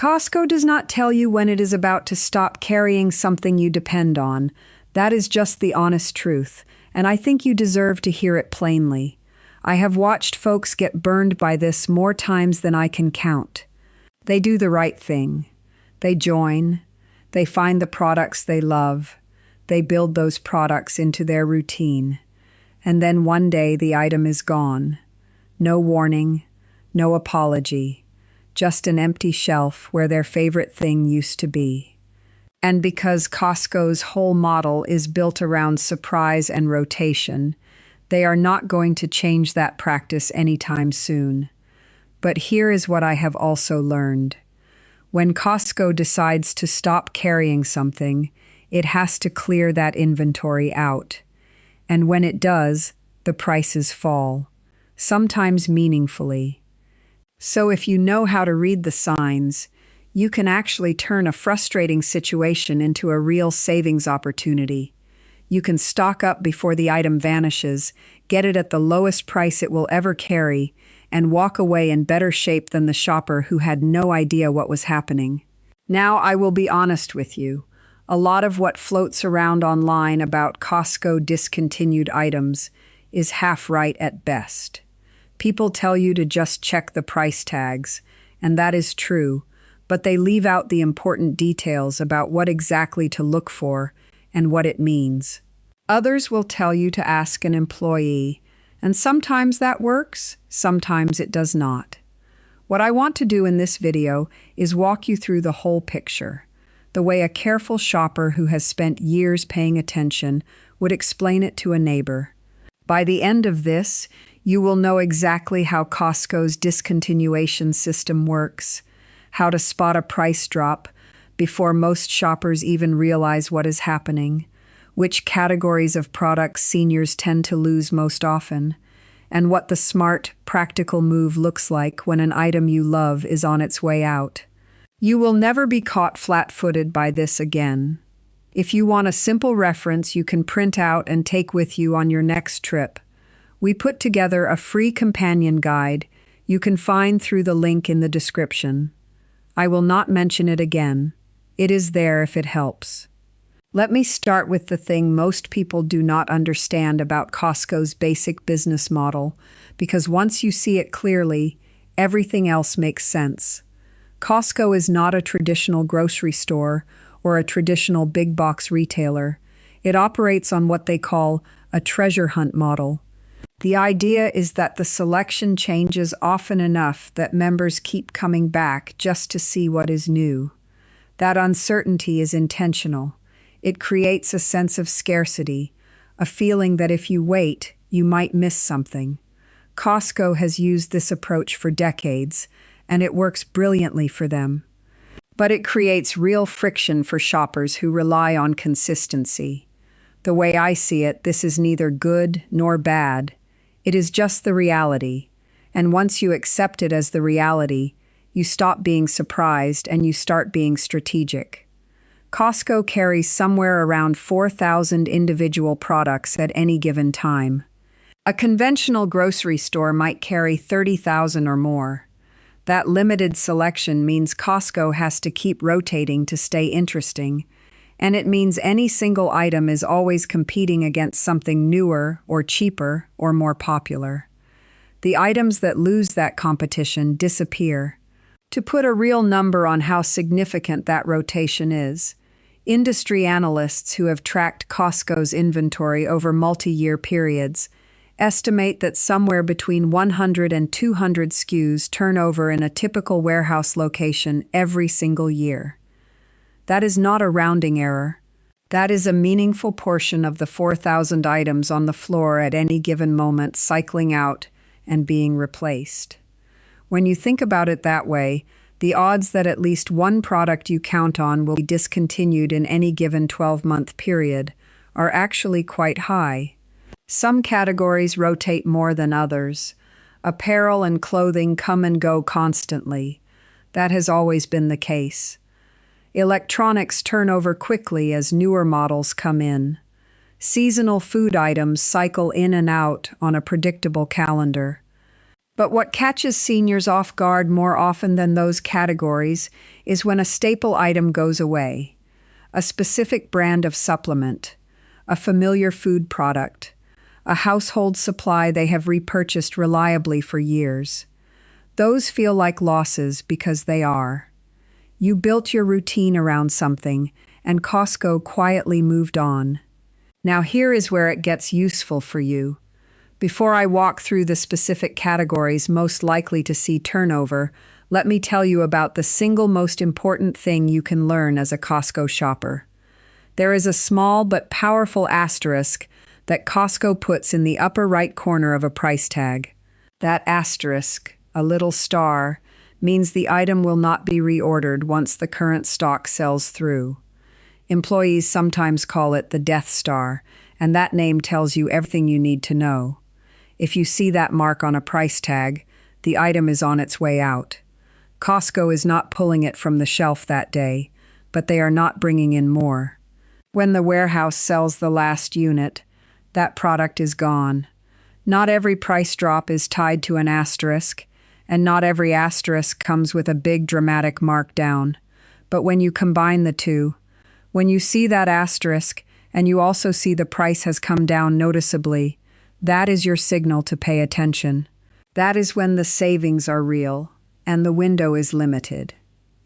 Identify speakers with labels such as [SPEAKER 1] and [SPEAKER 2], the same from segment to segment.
[SPEAKER 1] Costco does not tell you when it is about to stop carrying something you depend on. That is just the honest truth, and I think you deserve to hear it plainly. I have watched folks get burned by this more times than I can count. They do the right thing. They join. They find the products they love. They build those products into their routine. And then one day the item is gone. No warning, no apology, just an empty shelf where their favorite thing used to be. And because Costco's whole model is built around surprise and rotation, they are not going to change that practice anytime soon. But here is what I have also learned. When Costco decides to stop carrying something, it has to clear that inventory out. And when it does, the prices fall, sometimes meaningfully. So if you know how to read the signs, you can actually turn a frustrating situation into a real savings opportunity. You can stock up before the item vanishes, get it at the lowest price it will ever carry, and walk away in better shape than the shopper who had no idea what was happening. Now I will be honest with you. A lot of what floats around online about Costco discontinued items is half right at best. People tell you to just check the price tags, and that is true, but they leave out the important details about what exactly to look for and what it means. Others will tell you to ask an employee, and sometimes that works, sometimes it does not. What I want to do in this video is walk you through the whole picture, the way a careful shopper who has spent years paying attention would explain it to a neighbor. By the end of this, you will know exactly how Costco's discontinuation system works, how to spot a price drop before most shoppers even realize what is happening, which categories of products seniors tend to lose most often, and what the smart, practical move looks like when an item you love is on its way out. You will never be caught flat-footed by this again. If you want a simple reference you can print out and take with you on your next trip, we put together a free companion guide you can find through the link in the description. I will not mention it again. It is there if it helps. Let me start with the thing most people do not understand about Costco's basic business model, because once you see it clearly, everything else makes sense. Costco is not a traditional grocery store or a traditional big box retailer. It operates on what they call a treasure hunt model. The idea is that the selection changes often enough that members keep coming back just to see what is new. That uncertainty is intentional. It creates a sense of scarcity, a feeling that if you wait, you might miss something. Costco has used this approach for decades, and it works brilliantly for them. But it creates real friction for shoppers who rely on consistency. The way I see it, this is neither good nor bad. It is just the reality, and once you accept it as the reality, you stop being surprised and you start being strategic. Costco carries somewhere around 4,000 individual products at any given time. A conventional grocery store might carry 30,000 or more. That limited selection means Costco has to keep rotating to stay interesting, and it means any single item is always competing against something newer or cheaper or more popular. The items that lose that competition disappear. To put a real number on how significant that rotation is, industry analysts who have tracked Costco's inventory over multi-year periods estimate that somewhere between 100 and 200 SKUs turn over in a typical warehouse location every single year. That is not a rounding error. That is a meaningful portion of the 4,000 items on the floor at any given moment cycling out and being replaced. When you think about it that way, the odds that at least one product you count on will be discontinued in any given 12-month period are actually quite high. Some categories rotate more than others. Apparel and clothing come and go constantly. That has always been the case. Electronics turn over quickly as newer models come in. Seasonal food items cycle in and out on a predictable calendar. But what catches seniors off guard more often than those categories is when a staple item goes away. A specific brand of supplement, a familiar food product, a household supply they have repurchased reliably for years. Those feel like losses because they are. You built your routine around something, and Costco quietly moved on. Now here is where it gets useful for you. Before I walk through the specific categories most likely to see turnover, let me tell you about the single most important thing you can learn as a Costco shopper. There is a small but powerful asterisk that Costco puts in the upper right corner of a price tag. That asterisk, a little star, means the item will not be reordered once the current stock sells through. Employees sometimes call it the Death Star, and that name tells you everything you need to know. If you see that mark on a price tag, the item is on its way out. Costco is not pulling it from the shelf that day, but they are not bringing in more. When the warehouse sells the last unit, that product is gone. Not every price drop is tied to an asterisk, and not every asterisk comes with a big dramatic markdown. But when you combine the two, when you see that asterisk and you also see the price has come down noticeably, that is your signal to pay attention. That is when the savings are real and the window is limited.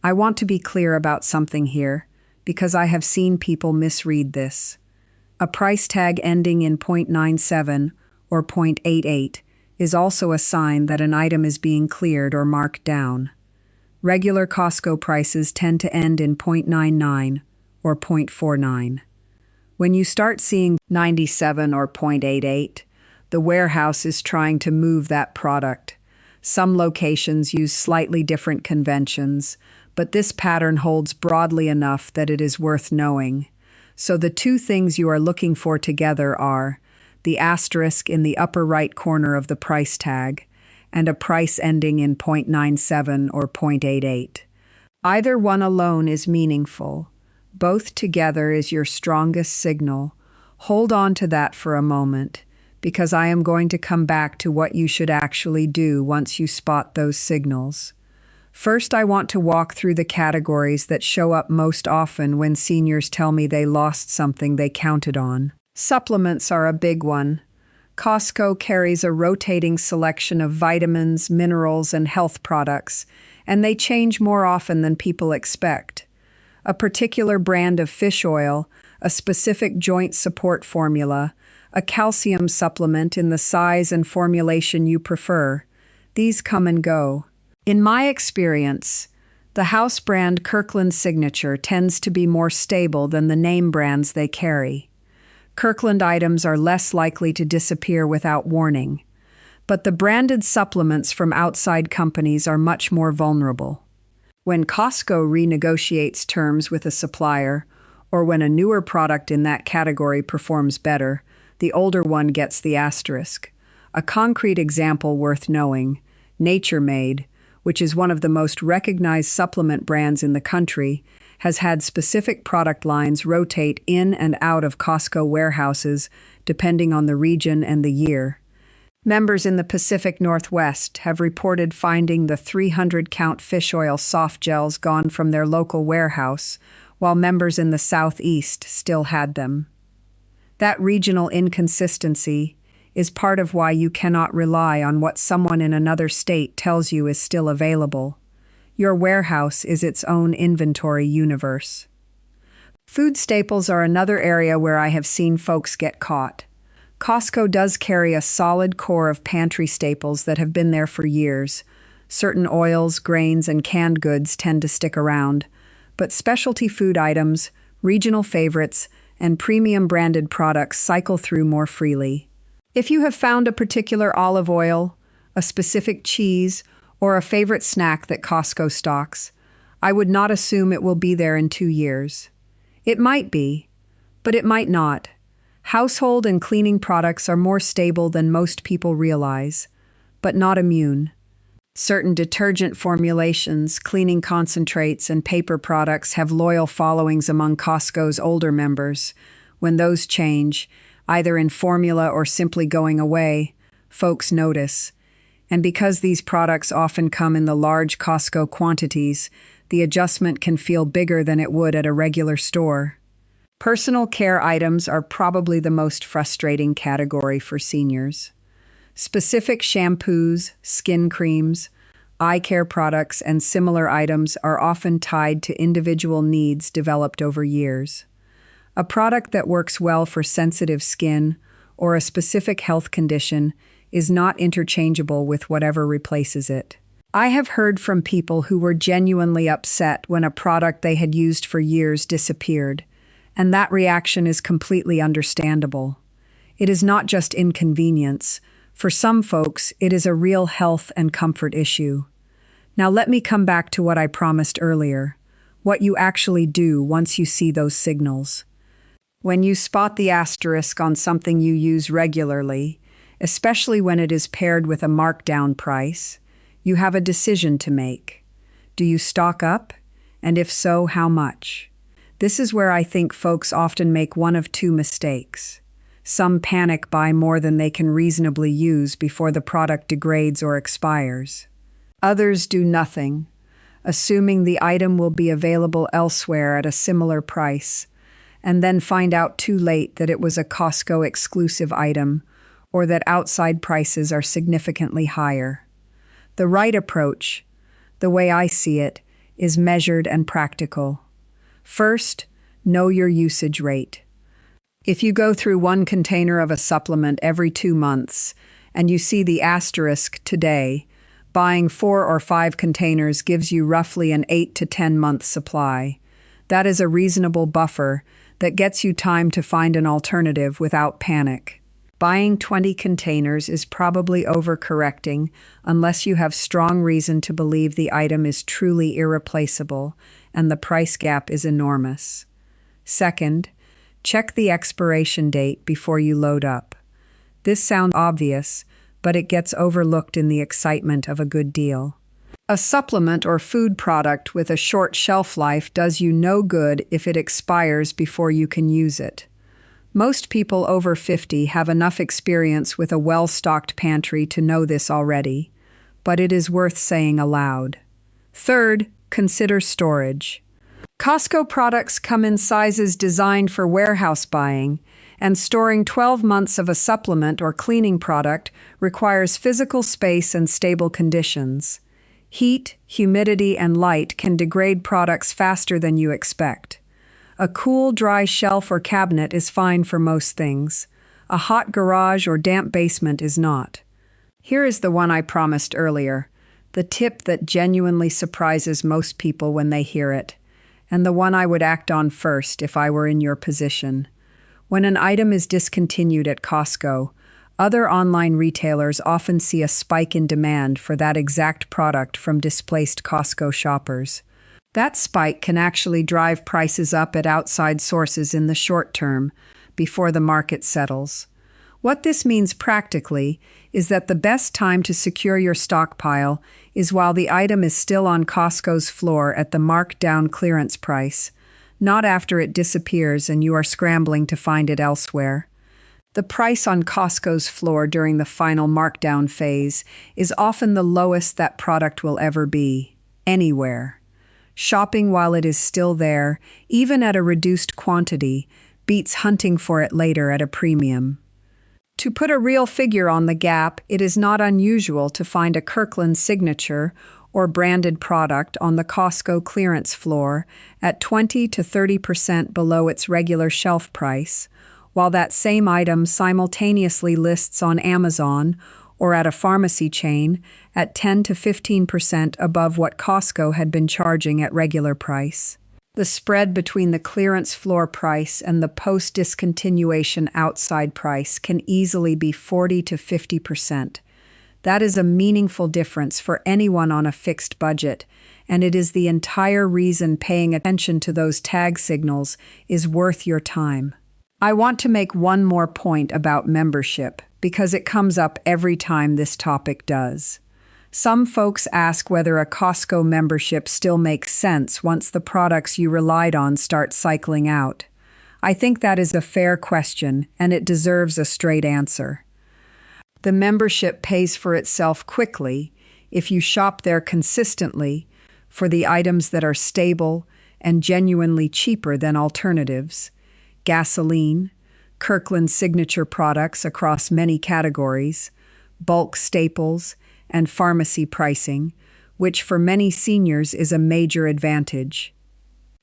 [SPEAKER 1] I want to be clear about something here because I have seen people misread this. A price tag ending in .97 or .88 is also a sign that an item is being cleared or marked down. Regular Costco prices tend to end in .99 or .49. When you start seeing 97 or .88, the warehouse is trying to move that product. Some locations use slightly different conventions, but this pattern holds broadly enough that it is worth knowing. So the two things you are looking for together are the asterisk in the upper right corner of the price tag and a price ending in .97 or .88. Either one alone is meaningful. Both together is your strongest signal. Hold on to that for a moment, because I am going to come back to what you should actually do once you spot those signals. First, I want to walk through the categories that show up most often when seniors tell me they lost something they counted on. Supplements are a big one. Costco carries a rotating selection of vitamins, minerals, and health products, and they change more often than people expect. A particular brand of fish oil, a specific joint support formula, a calcium supplement in the size and formulation you prefer. These come and go. In my experience, the house brand Kirkland Signature tends to be more stable than the name brands they carry. Kirkland items are less likely to disappear without warning, but the branded supplements from outside companies are much more vulnerable. When Costco renegotiates terms with a supplier, or when a newer product in that category performs better, the older one gets the asterisk. A concrete example worth knowing, Nature Made, which is one of the most recognized supplement brands in the country, has had specific product lines rotate in and out of Costco warehouses depending on the region and the year. Members in the Pacific Northwest have reported finding the 300-count fish oil soft gels gone from their local warehouse, while members in the Southeast still had them. That regional inconsistency is part of why you cannot rely on what someone in another state tells you is still available. Your warehouse is its own inventory universe. Food staples are another area where I have seen folks get caught. Costco does carry a solid core of pantry staples that have been there for years. Certain oils, grains, and canned goods tend to stick around, but specialty food items, regional favorites, and premium branded products cycle through more freely. If you have found a particular olive oil, a specific cheese, or a favorite snack that Costco stocks, I would not assume it will be there in 2 years. It might be, but it might not. Household and cleaning products are more stable than most people realize, but not immune. Certain detergent formulations, cleaning concentrates, and paper products have loyal followings among Costco's older members. When those change, either in formula or simply going away, folks notice. And because these products often come in the large Costco quantities, the adjustment can feel bigger than it would at a regular store. Personal care items are probably the most frustrating category for seniors. Specific shampoos, skin creams, eye care products, and similar items are often tied to individual needs developed over years. A product that works well for sensitive skin or a specific health condition is not interchangeable with whatever replaces it. I have heard from people who were genuinely upset when a product they had used for years disappeared, and that reaction is completely understandable. It is not just inconvenience. For some folks, it is a real health and comfort issue. Now let me come back to what I promised earlier, what you actually do once you see those signals. When you spot the asterisk on something you use regularly, especially when it is paired with a markdown price, you have a decision to make. Do you stock up? And if so, how much? This is where I think folks often make one of two mistakes. Some panic buy more than they can reasonably use before the product degrades or expires. Others do nothing, assuming the item will be available elsewhere at a similar price, and then find out too late that it was a Costco exclusive item or that outside prices are significantly higher. The right approach, the way I see it, is measured and practical. First, know your usage rate. If you go through one container of a supplement every 2 months and you see the asterisk today, buying 4 or 5 containers gives you roughly an 8 to 10 month supply. That is a reasonable buffer that gets you time to find an alternative without panic. Buying 20 containers is probably overcorrecting unless you have strong reason to believe the item is truly irreplaceable and the price gap is enormous. Second, check the expiration date before you load up. This sounds obvious, but it gets overlooked in the excitement of a good deal. A supplement or food product with a short shelf life does you no good if it expires before you can use it. Most people over 50 have enough experience with a well-stocked pantry to know this already, but it is worth saying aloud. Third, consider storage. Costco products come in sizes designed for warehouse buying, and storing 12 months of a supplement or cleaning product requires physical space and stable conditions. Heat, humidity, and light can degrade products faster than you expect. A cool, dry shelf or cabinet is fine for most things. A hot garage or damp basement is not. Here is the one I promised earlier, the tip that genuinely surprises most people when they hear it, and the one I would act on first if I were in your position. When an item is discontinued at Costco, other online retailers often see a spike in demand for that exact product from displaced Costco shoppers. That spike can actually drive prices up at outside sources in the short term, before the market settles. What this means practically is that the best time to secure your stockpile is while the item is still on Costco's floor at the marked-down clearance price, not after it disappears and you are scrambling to find it elsewhere. The price on Costco's floor during the final markdown phase is often the lowest that product will ever be, anywhere. Shopping while it is still there, even at a reduced quantity, beats hunting for it later at a premium. To put a real figure on the gap, it is not unusual to find a Kirkland signature or branded product on the Costco clearance floor at 20 to 30% below its regular shelf price, while that same item simultaneously lists on Amazon or at a pharmacy chain at 10 to 15% above what Costco had been charging at regular price. The spread between the clearance floor price and the post-discontinuation outside price can easily be 40 to 50%. That is a meaningful difference for anyone on a fixed budget, and it is the entire reason paying attention to those tag signals is worth your time. I want to make one more point about membership, because it comes up every time this topic does. Some folks ask whether a Costco membership still makes sense once the products you relied on start cycling out. I think that is a fair question, and it deserves a straight answer. The membership pays for itself quickly if you shop there consistently for the items that are stable and genuinely cheaper than alternatives. Gasoline, Kirkland signature products across many categories, bulk staples, and pharmacy pricing, which for many seniors is a major advantage.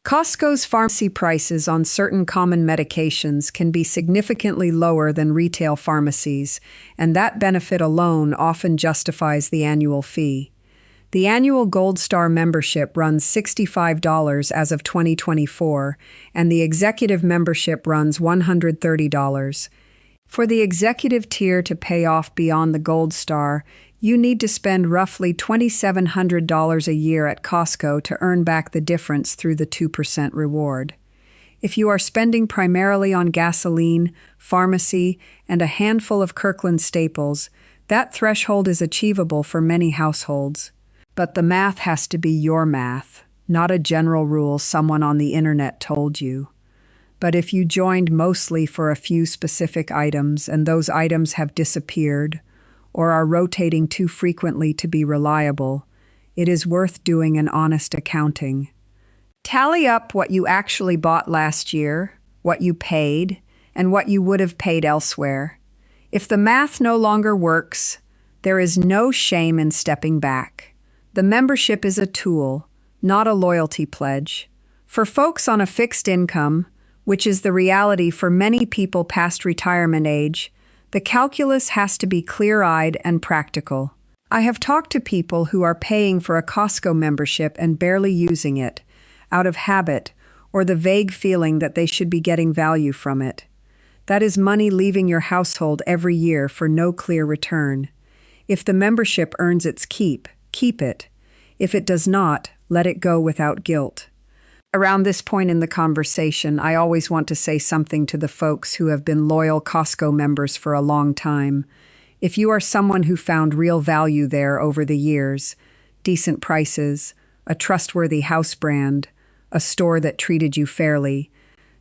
[SPEAKER 1] Costco's pharmacy prices on certain common medications can be significantly lower than retail pharmacies, and that benefit alone often justifies the annual fee. The annual Gold Star membership runs $65 as of 2024, and the executive membership runs $130. For the executive tier to pay off beyond the Gold Star, you need to spend roughly $2,700 a year at Costco to earn back the difference through the 2% reward. If you are spending primarily on gasoline, pharmacy, and a handful of Kirkland staples, that threshold is achievable for many households. But the math has to be your math, not a general rule someone on the internet told you. But if you joined mostly for a few specific items and those items have disappeared or are rotating too frequently to be reliable, it is worth doing an honest accounting. Tally up what you actually bought last year, what you paid, and what you would have paid elsewhere. If the math no longer works, there is no shame in stepping back. The membership is a tool, not a loyalty pledge. For folks on a fixed income, which is the reality for many people past retirement age, the calculus has to be clear-eyed and practical. I have talked to people who are paying for a Costco membership and barely using it, out of habit or the vague feeling that they should be getting value from it. That is money leaving your household every year for no clear return. If the membership earns its keep, keep it. If it does not, let it go without guilt. Around this point in the conversation, I always want to say something to the folks who have been loyal Costco members for a long time. If you are someone who found real value there over the years, decent prices, a trustworthy house brand, a store that treated you fairly,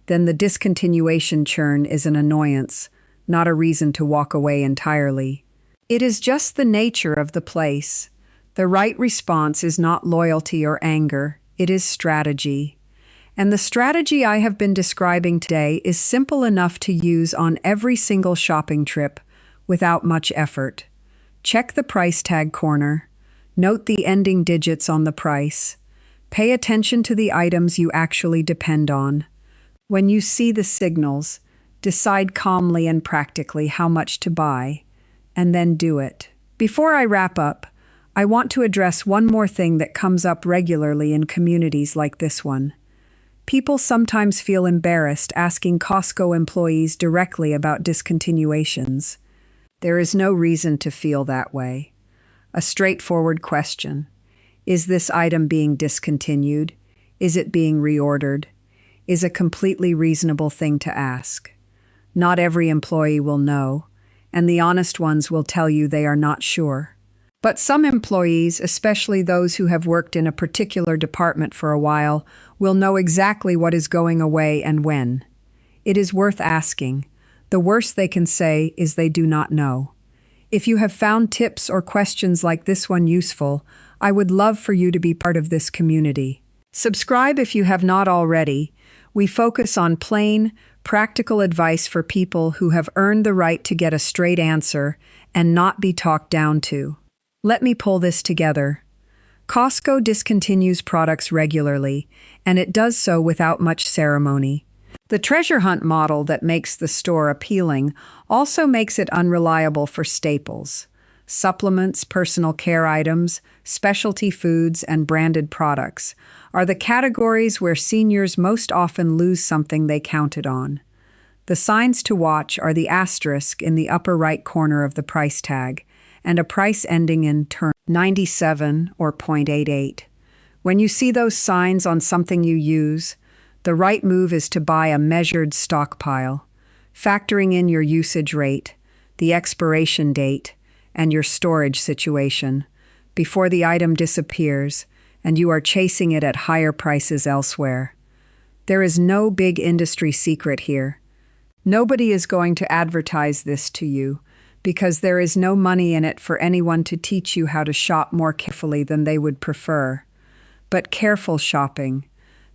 [SPEAKER 1] then the discontinuation churn is an annoyance, not a reason to walk away entirely. It is just the nature of the place. The right response is not loyalty or anger, it is strategy. And the strategy I have been describing today is simple enough to use on every single shopping trip without much effort. Check the price tag corner. Note the ending digits on the price. Pay attention to the items you actually depend on. When you see the signals, decide calmly and practically how much to buy, and then do it. Before I wrap up, I want to address one more thing that comes up regularly in communities like this one. People sometimes feel embarrassed asking Costco employees directly about discontinuations. There is no reason to feel that way. A straightforward question. Is this item being discontinued? Is it being reordered? Is a completely reasonable thing to ask. Not every employee will know, and the honest ones will tell you they are not sure. But some employees, especially those who have worked in a particular department for a while, will know exactly what is going away and when. It is worth asking. The worst they can say is they do not know. If you have found tips or questions like this one useful, I would love for you to be part of this community. Subscribe if you have not already. We focus on plain, practical advice for people who have earned the right to get a straight answer and not be talked down to. Let me pull this together. Costco discontinues products regularly, and it does so without much ceremony. The treasure hunt model that makes the store appealing also makes it unreliable for staples. Supplements, personal care items, specialty foods, and branded products are the categories where seniors most often lose something they counted on. The signs to watch are the asterisk in the upper right corner of the price tag, and a price ending in term 97 or 0.88. When you see those signs on something you use, the right move is to buy a measured stockpile, factoring in your usage rate, the expiration date, and your storage situation, before the item disappears and you are chasing it at higher prices elsewhere. There is no big industry secret here. Nobody is going to advertise this to you. because there is no money in it for anyone to teach you how to shop more carefully than they would prefer. But careful shopping,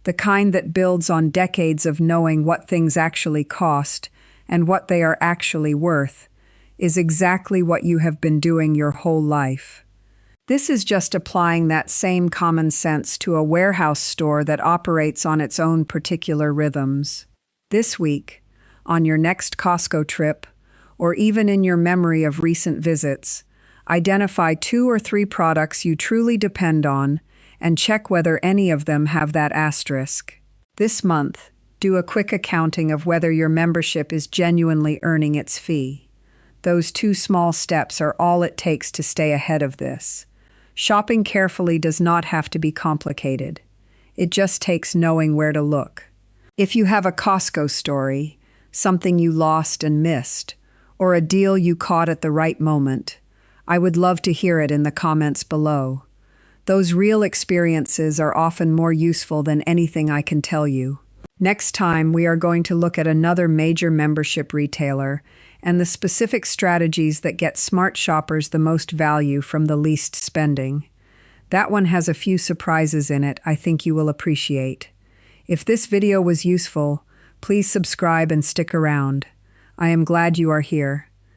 [SPEAKER 1] the kind that builds on decades of knowing what things actually cost and what they are actually worth, is exactly what you have been doing your whole life. This is just applying that same common sense to a warehouse store that operates on its own particular rhythms. This week, on your next Costco trip, or even in your memory of recent visits, identify 2 or 3 products you truly depend on and check whether any of them have that asterisk. This month, do a quick accounting of whether your membership is genuinely earning its fee. Those 2 small steps are all it takes to stay ahead of this. Shopping carefully does not have to be complicated. It just takes knowing where to look. If you have a Costco story, something you lost and missed, or a deal you caught at the right moment, I would love to hear it in the comments below. Those real experiences are often more useful than anything I can tell you. Next time, we are going to look at another major membership retailer and the specific strategies that get smart shoppers the most value from the least spending. That one has a few surprises in it I think you will appreciate. If this video was useful, please subscribe and stick around. I am glad you are here.